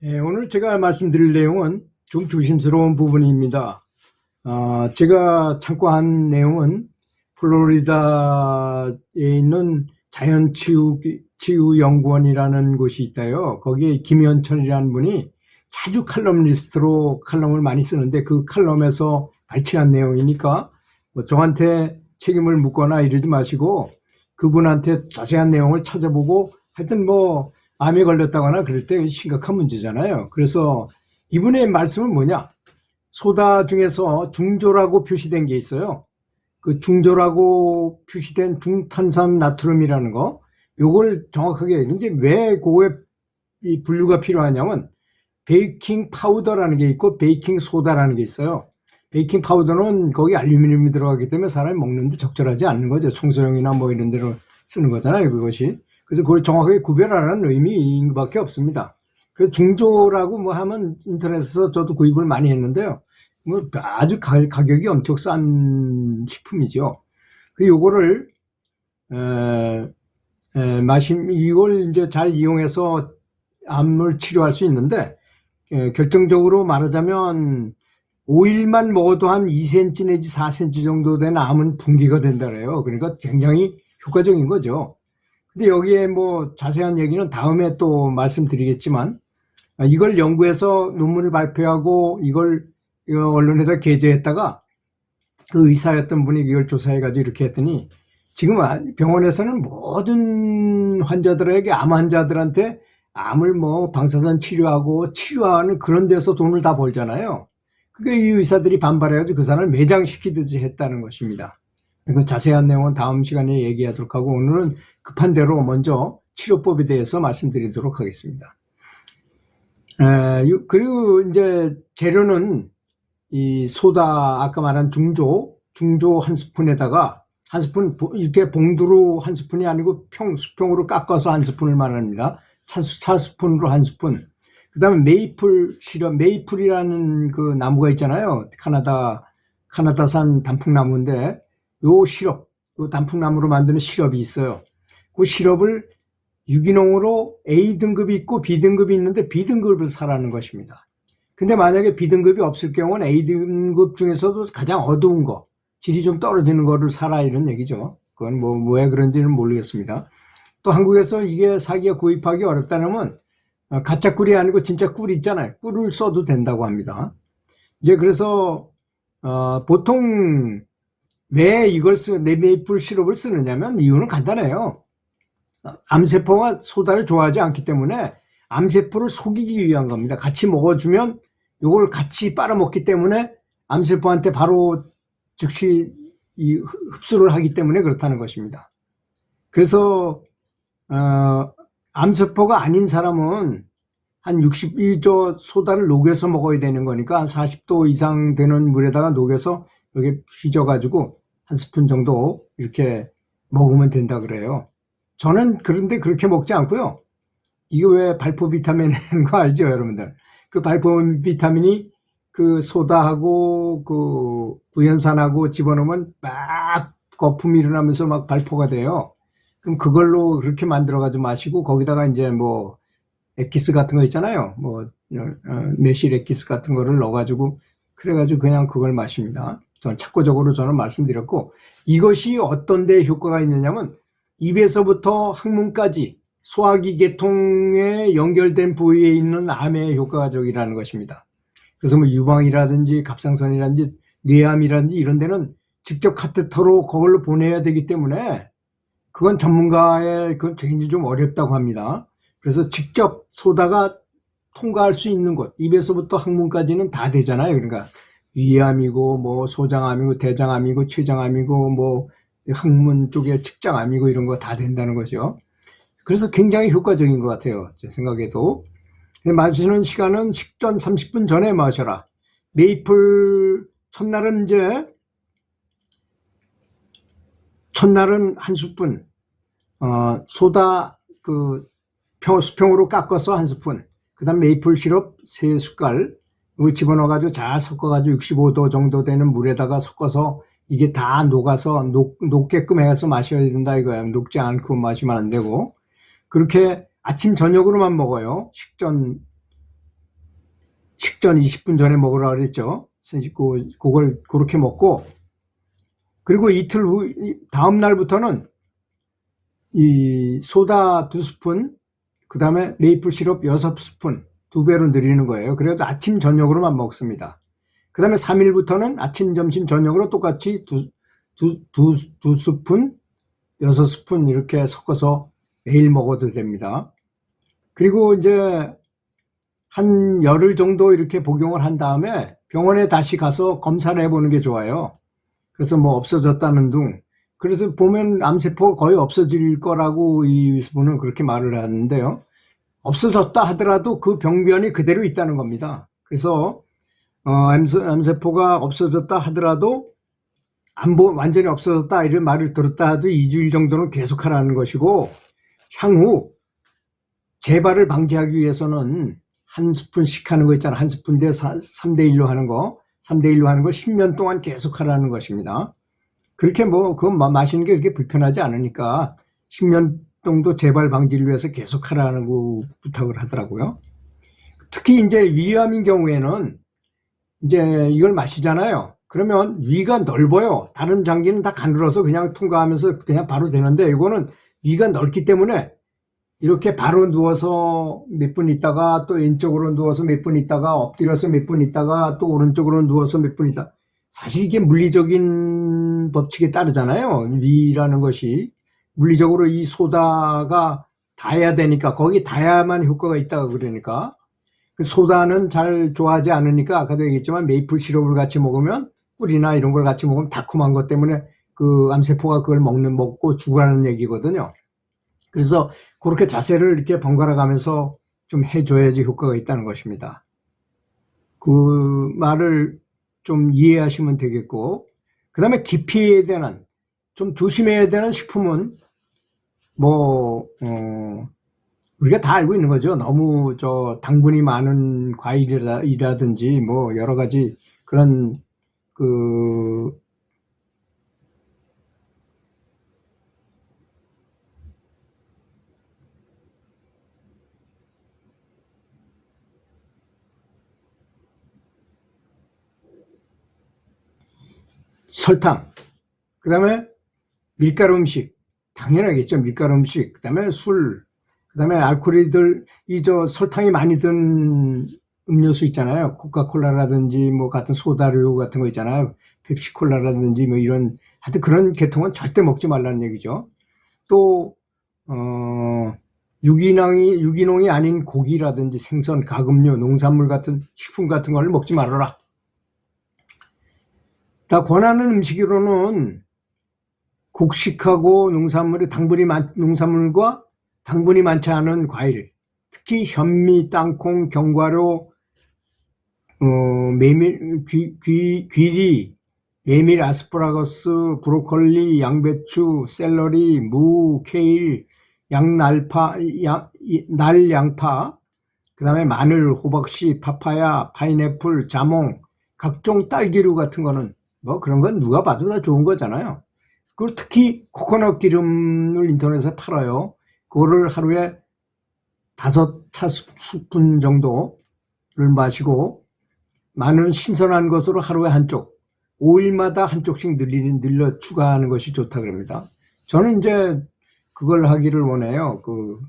오늘 제가 말씀드릴 내용은 좀 조심스러운 부분입니다. 제가 참고한 내용은 플로리다에 있는 자연치유연구원이라는 곳이 있다요. 거기에 김현철이라는 분이 자주 칼럼니스트로 칼럼을 많이 쓰는데 그 칼럼에서 발췌한 내용이니까 뭐 저한테 책임을 묻거나 이러지 마시고 그분한테 자세한 내용을 찾아보고 하여튼 뭐 암에 걸렸다거나 그럴 때 심각한 문제잖아요. 그래서 이분의 말씀은 뭐냐? 소다 중에서 중조라고 표시된 게 있어요. 그 중조라고 표시된 중탄산 나트륨이라는 거, 요걸 정확하게 이제 왜 그거에 이 분류가 필요하냐면 베이킹 파우더라는 게 있고 베이킹 소다라는 게 있어요. 베이킹 파우더는 거기 알루미늄이 들어가기 때문에 사람이 먹는데 적절하지 않는 거죠. 청소용이나 뭐 이런 데로 쓰는 거잖아요, 그것이. 그래서 그걸 정확하게 구별하라는 의미인 것밖에 없습니다. 그래서 중조라고 뭐 하면 인터넷에서 저도 구입을 많이 했는데요. 뭐 아주 가격이 엄청 싼 식품이죠. 그 요거를 이걸 이제 잘 이용해서 암을 치료할 수 있는데 결정적으로 말하자면 5일만 먹어도 한 2cm 내지 4cm 정도 된 암은 분기가 된다 그래요. 그러니까 굉장히 효과적인 거죠. 근데 여기에 뭐 자세한 얘기는 다음에 또 말씀드리겠지만 이걸 연구해서 논문을 발표하고 이걸 언론에다 게재했다가 그 의사였던 분이 이걸 조사해가지고 이렇게 했더니 지금 병원에서는 모든 환자들에게 암 환자들한테 암을 뭐 방사선 치료하고 치료하는 그런 데서 돈을 다 벌잖아요. 그러니까 이 의사들이 반발해가지고 그 사람을 매장시키듯이 했다는 것입니다. 그 자세한 내용은 다음 시간에 얘기하도록 하고 오늘은 급한 대로 먼저 치료법에 대해서 말씀드리도록 하겠습니다. 그리고 이제 재료는 이 소다 아까 말한 중조 한 스푼에다가 한 스푼 이렇게 봉두로 한 스푼이 아니고 수평으로 깎아서 한 스푼을 말합니다. 차 스푼으로 한 스푼. 그 다음에 메이플 시럽, 메이플이라는 그 나무가 있잖아요. 카나다산 단풍나무인데 요 시럽, 요 단풍나무로 만드는 시럽이 있어요. 그 시럽을 유기농으로 A등급이 있고 B등급이 있는데 B등급을 사라는 것입니다. 근데 만약에 B등급이 없을 경우는 A등급 중에서도 가장 어두운 거, 질이 좀 떨어지는 거를 사라 이런 얘기죠. 그건 뭐 왜 그런지는 모르겠습니다. 또 한국에서 이게 사기가 구입하기 어렵다면 가짜 꿀이 아니고 진짜 꿀 있잖아요. 꿀을 써도 된다고 합니다. 이제 그래서 보통 왜 이걸 메이플 시럽을 쓰느냐면 이유는 간단해요. 암세포가 소다를 좋아하지 않기 때문에 암세포를 속이기 위한 겁니다. 같이 먹어주면 이걸 같이 빨아먹기 때문에 암세포한테 바로 즉시 흡수를 하기 때문에 그렇다는 것입니다. 그래서 암세포가 아닌 사람은 한 60도 소다를 녹여서 먹어야 되는 거니까 한 40도 이상 되는 물에다가 녹여서 이렇게 휘져가지고 한 스푼 정도 이렇게 먹으면 된다 그래요. 저는 그런데 그렇게 먹지 않고요. 이거 왜 발포 비타민이라는 거 알죠, 여러분들? 그 발포 비타민이 그 소다하고 그 구연산하고 집어넣으면 막 거품이 일어나면서 막 발포가 돼요. 그럼 그걸로 그렇게 만들어가지고 마시고 거기다가 이제 뭐 엑기스 같은 거 있잖아요. 뭐 매실 엑기스 같은 거를 넣어가지고 그래가지고 그냥 그걸 마십니다. 저는 참고적으로 저는 말씀드렸고 이것이 어떤 데 효과가 있느냐면 입에서부터 항문까지 소화기 계통에 연결된 부위에 있는 암에 효과적이라는 것입니다. 그래서 뭐 유방이라든지 갑상선이라든지 뇌암이라든지 이런 데는 직접 카테터로 그걸로 보내야 되기 때문에 그건 전문가의 그건 굉장히 좀 어렵다고 합니다. 그래서 직접 소다가 통과할 수 있는 곳, 입에서부터 항문까지는 다 되잖아요. 그러니까 위암이고 뭐 소장암이고 대장암이고 췌장암이고 뭐 항문 쪽에 측장암이고 이런 거 다 된다는 거죠. 그래서 굉장히 효과적인 것 같아요. 제 생각에도. 마시는 시간은 식전 30분 전에 마셔라. 메이플 첫날은 한 스푼, 소다 그 수평으로 깎아서 한 스푼, 그 다음 메이플 시럽 3숟갈, 이걸 집어넣어가지고 잘 섞어가지고 65도 정도 되는 물에다가 섞어서 이게 다 녹아서 녹게끔 해서 마셔야 된다 이거예요. 녹지 않고 마시면 안 되고. 그렇게 아침 저녁으로만 먹어요. 식전 식전 20분 전에 먹으라 그랬죠. 그걸 그렇게 먹고, 그리고 이틀 후, 다음 날부터는 이 소다 2스푼, 그 다음에 메이플 시럽 6스푼, 2배로 늘리는 거예요. 그래도 아침, 저녁으로만 먹습니다. 그 다음에 3일부터는 아침, 점심, 저녁으로 똑같이 2스푼, 6스푼 이렇게 섞어서 매일 먹어도 됩니다. 그리고 이제 한 열흘 정도 이렇게 복용을 한 다음에 병원에 다시 가서 검사를 해보는 게 좋아요. 그래서 뭐 없어졌다는 둥. 그래서 보면 암세포가 거의 없어질 거라고 이 분은 그렇게 말을 하는데요. 없어졌다 하더라도 그 병변이 그대로 있다는 겁니다. 그래서 암세포가 없어졌다 하더라도 완전히 없어졌다 이런 말을 들었다 하도 2주일 정도는 계속 하라는 것이고, 향후 재발을 방지하기 위해서는 한 스푼씩 하는 거 있잖아. 한 스푼 대 3대1로 하는 거, 3대1로 하는 거 10년 동안 계속 하라는 것입니다. 그렇게 뭐 그거 마시는 게 그렇게 불편하지 않으니까 10년 정도 재발 방지를 위해서 계속 하라는 거 부탁을 하더라고요. 특히 이제 위암인 경우에는 이제 이걸 마시잖아요. 그러면 위가 넓어요. 다른 장기는 다 가늘어서 그냥 통과하면서 그냥 바로 되는데, 이거는 위가 넓기 때문에 이렇게 바로 누워서 몇 분 있다가 또 왼쪽으로 누워서 몇 분 있다가 엎드려서 몇 분 있다가 또 오른쪽으로 누워서 몇 분 있다. 사실 이게 물리적인 법칙에 따르잖아요. 위라는 것이 물리적으로 이 소다가 닿아야 되니까, 거기 닿아야만 효과가 있다고 그러니까. 그 소다는 잘 좋아하지 않으니까 아까도 얘기했지만 메이플 시럽을 같이 먹으면, 꿀이나 이런 걸 같이 먹으면 달콤한 것 때문에 그 암세포가 그걸 먹고 죽으라는 얘기거든요. 그래서 그렇게 자세를 이렇게 번갈아 가면서 좀 해줘야지 효과가 있다는 것입니다. 그 말을 좀 이해하시면 되겠고, 그 다음에 기피해야 되는, 좀 조심해야 되는 식품은 우리가 다 알고 있는 거죠. 너무 당분이 많은 과일이라든지 뭐 여러 가지 그런 설탕, 그 다음에 밀가루 음식, 당연하겠죠. 밀가루 음식, 그 다음에 술, 그 다음에 알코올이들, 설탕이 많이 든 음료수 있잖아요. 코카콜라라든지 뭐 같은 소다류 같은 거 있잖아요. 펩시콜라라든지 뭐 이런, 하여튼 그런 계통은 절대 먹지 말라는 얘기죠. 또, 유기농이 아닌 고기라든지 생선, 가금류, 농산물 같은 식품 같은 걸 먹지 말아라. 다 권하는 음식으로는 곡식하고 농산물과 당분이 많지 않은 과일, 특히 현미, 땅콩, 견과류, 귀리, 메밀, 아스파라거스, 브로콜리, 양배추, 샐러리, 무, 케일, 날양파, 그 다음에 마늘, 호박씨, 파파야, 파인애플, 자몽, 각종 딸기류 같은 거는 뭐 그런 건 누가 봐도 다 좋은 거잖아요. 그리고 특히 코코넛 기름을 인터넷에 팔아요. 그거를 하루에 5차스푼 정도를 마시고, 마늘은 신선한 것으로 하루에 한쪽, 5일마다 한쪽씩 늘려 추가하는 것이 좋다 그럽니다. 저는 이제 그걸 하기를 원해요. 그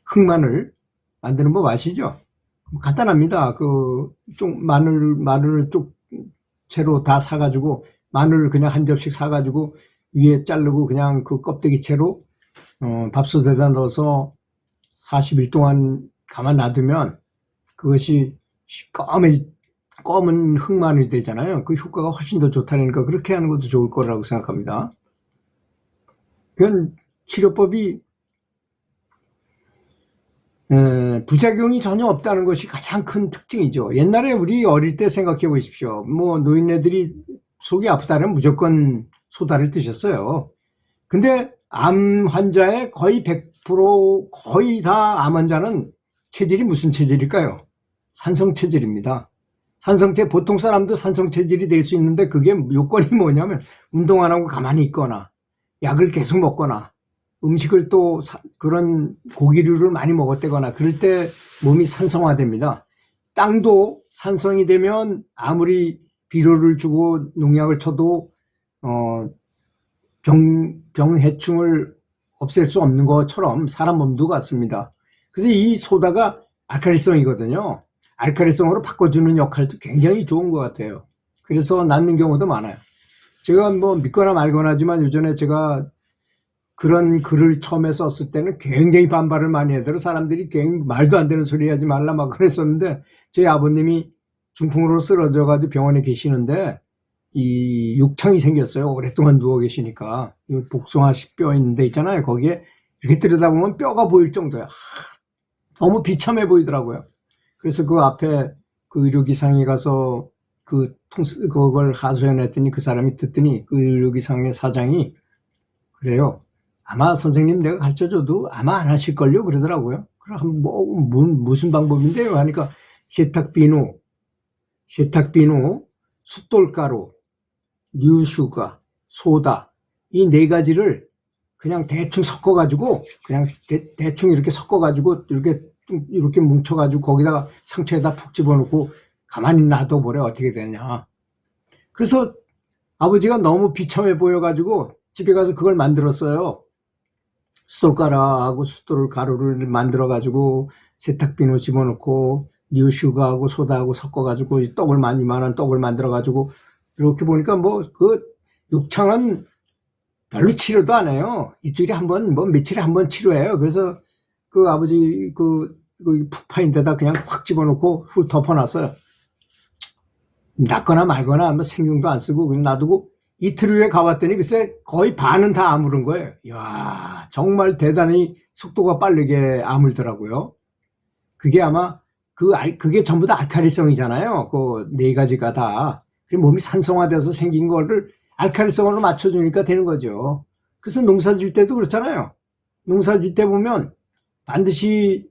흑마늘 만드는 법 아시죠? 간단합니다. 마늘을 쭉 채로 다 사가지고, 마늘을 그냥 한 접씩 사가지고 위에 자르고 그냥 그 껍데기 채로 밥솥에다 넣어서 40일 동안 가만 놔두면 그것이 검은 흑마늘이 되잖아요. 그 효과가 훨씬 더 좋다니까 그렇게 하는 것도 좋을 거라고 생각합니다. 그건 치료법이 부작용이 전혀 없다는 것이 가장 큰 특징이죠. 옛날에 우리 어릴 때 생각해 보십시오. 뭐 노인네들이 속이 아프다면 무조건 소다를 드셨어요. 근데 암 환자의 거의 100%, 거의 다 암 환자는 체질이 무슨 체질일까요? 산성 체질입니다. 보통 사람도 산성 체질이 될 수 있는데, 그게 요건이 뭐냐면 운동 안 하고 가만히 있거나 약을 계속 먹거나 음식을 또 그런 고기류를 많이 먹었다거나 그럴 때 몸이 산성화됩니다. 땅도 산성이 되면 아무리 비료를 주고 농약을 쳐도 병해충을 없앨 수 없는 것처럼 사람 몸도 같습니다. 그래서 이 소다가 알칼리성이거든요. 알칼리성으로 바꿔주는 역할도 굉장히 좋은 것 같아요. 그래서 낫는 경우도 많아요. 제가 뭐 믿거나 말거나 하지만 예전에 제가 그런 글을 처음에 썼을 때는 굉장히 반발을 많이 하더라고요. 사람들이 굉장히 말도 안 되는 소리 하지 말라 막 그랬었는데, 제 아버님이 중풍으로 쓰러져가지고 병원에 계시는데 이 욕창이 생겼어요. 오랫동안 누워 계시니까. 이 복숭아씨 뼈 있는 데 있잖아요. 거기에 이렇게 들여다보면 뼈가 보일 정도야. 너무 비참해 보이더라고요. 그래서 그 앞에 그 의료기상에 가서 그걸 하소연했더니 그 사람이 듣더니 그 의료기상의 사장이 그래요. 아마 선생님 내가 가르쳐줘도 아마 안 하실걸요? 그러더라고요. 그럼 무슨 방법인데요? 하니까 세탁비누, 숫돌가루, 뉴슈가, 소다, 이 네 가지를 그냥 대충 섞어가지고, 그냥 대충 이렇게 섞어가지고, 이렇게 뭉쳐가지고, 거기다가 상처에다 푹 집어넣고, 가만히 놔둬보래. 어떻게 되냐. 그래서 아버지가 너무 비참해 보여가지고, 집에 가서 그걸 만들었어요. 숫돌가루하고 숫돌가루를 만들어가지고, 세탁비누 집어넣고, 뉴슈가하고 소다하고 섞어가지고, 이만한 떡을 만들어가지고, 이렇게 보니까 욕창은 별로 치료도 안 해요. 일주일에 한 번, 며칠에 한 번 치료해요. 그래서 그 아버지 푹 파인 데다 그냥 확 집어넣고 훌 덮어놨어요. 낫거나 말거나 신경도 안 쓰고 그냥 놔두고 이틀 후에 가봤더니 글쎄 거의 반은 다 아무른 거예요. 이야, 정말 대단히 속도가 빠르게 아물더라고요. 그게 아마 그게 전부 다 알칼리성이잖아요. 그 네 가지가 다. 몸이 산성화돼서 생긴 거를 알칼리성으로 맞춰주니까 되는 거죠. 그래서 농사 질 때도 그렇잖아요. 농사 질 때 보면 반드시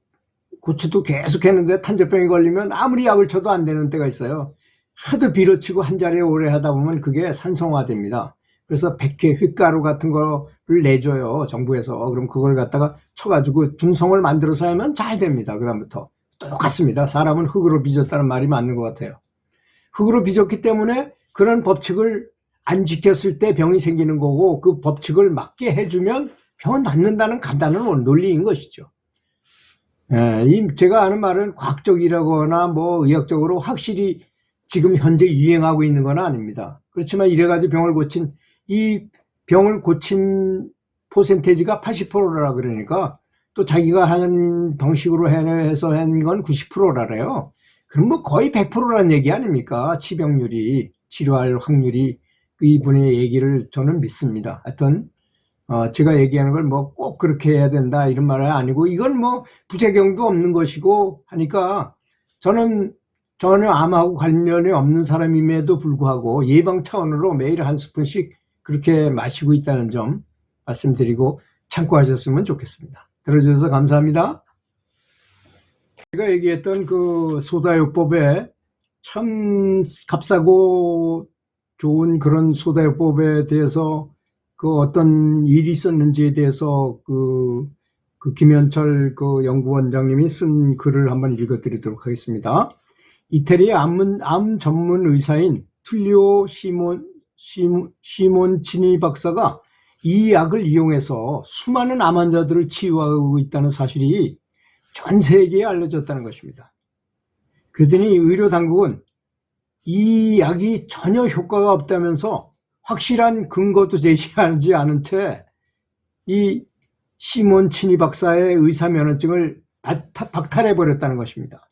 고추도 계속 했는데 탄저병이 걸리면 아무리 약을 쳐도 안 되는 때가 있어요. 하도 빌어치고 한 자리에 오래 하다 보면 그게 산성화됩니다. 그래서 백회 휘가루 같은 거를 내줘요, 정부에서. 그럼 그걸 갖다가 쳐가지고 중성을 만들어서 하면 잘 됩니다. 그다음부터 똑같습니다. 사람은 흙으로 빚었다는 말이 맞는 것 같아요. 흙으로 빚었기 때문에 그런 법칙을 안 지켰을 때 병이 생기는 거고, 그 법칙을 맞게 해주면 병은 낫는다는 간단한 논리인 것이죠. 제가 아는 말은 과학적이라거나 의학적으로 확실히 지금 현재 유행하고 있는 건 아닙니다. 그렇지만 이래가지고 이 병을 고친 퍼센테이지가 80%라 그러니까 또 자기가 하는 방식으로 해서 한 건 90%라래요. 그럼 거의 100%라는 얘기 아닙니까? 치병률이, 치료할 확률이. 이분의 얘기를 저는 믿습니다. 하여튼, 제가 얘기하는 걸 꼭 그렇게 해야 된다 이런 말은 아니고, 이건 부작용도 없는 것이고 하니까 저는 전혀 암하고 관련이 없는 사람임에도 불구하고 예방 차원으로 매일 한 스푼씩 그렇게 마시고 있다는 점 말씀드리고 참고하셨으면 좋겠습니다. 들어주셔서 감사합니다. 제가 얘기했던 그 소다요법에 참 값싸고 좋은 그런 소다요법에 대해서 어떤 일이 있었는지에 대해서 그 김현철 연구원장님이 쓴 글을 한번 읽어드리도록 하겠습니다. 이태리의 암 전문 의사인 툴리오 시몬치니 박사가 이 약을 이용해서 수많은 암 환자들을 치유하고 있다는 사실이 전 세계에 알려졌다는 것입니다. 그랬더니 의료 당국은 이 약이 전혀 효과가 없다면서 확실한 근거도 제시하지 않은 채 이 시몬치니 박사의 의사 면허증을 박탈해버렸다는 것입니다.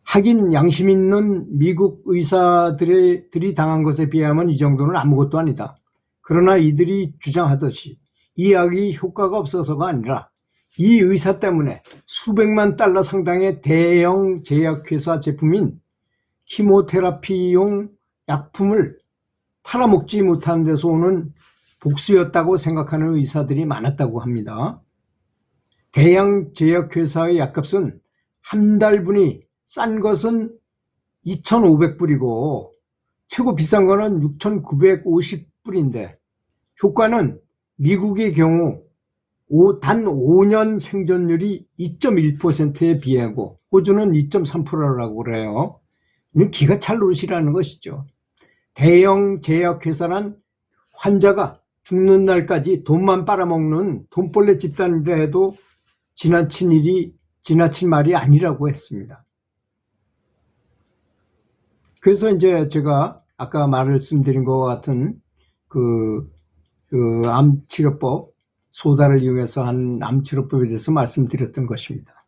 하긴 양심 있는 미국 의사들이 당한 것에 비하면 이 정도는 아무것도 아니다. 그러나 이들이 주장하듯이 이 약이 효과가 없어서가 아니라 이 의사 때문에 수백만 달러 상당의 대형 제약회사 제품인 키모테라피용 약품을 팔아먹지 못하는 데서 오는 복수였다고 생각하는 의사들이 많았다고 합니다. 대형 제약회사의 약값은 한 달분이 싼 것은 2,500불이고 최고 비싼 거는 6,950불인데 효과는 미국의 경우 단 5년 생존율이 2.1%에 비하고 호주는 2.3%라고 그래요. 이건 기가 찰 노릇이라는 것이죠. 대형 제약회사란 환자가 죽는 날까지 돈만 빨아먹는 돈벌레 집단이라 해도 지나친 말이 아니라고 했습니다. 그래서 이제 제가 아까 말씀드린 것 같은 그 암치료법, 소다를 이용해서 한 암치료법에 대해서 말씀드렸던 것입니다.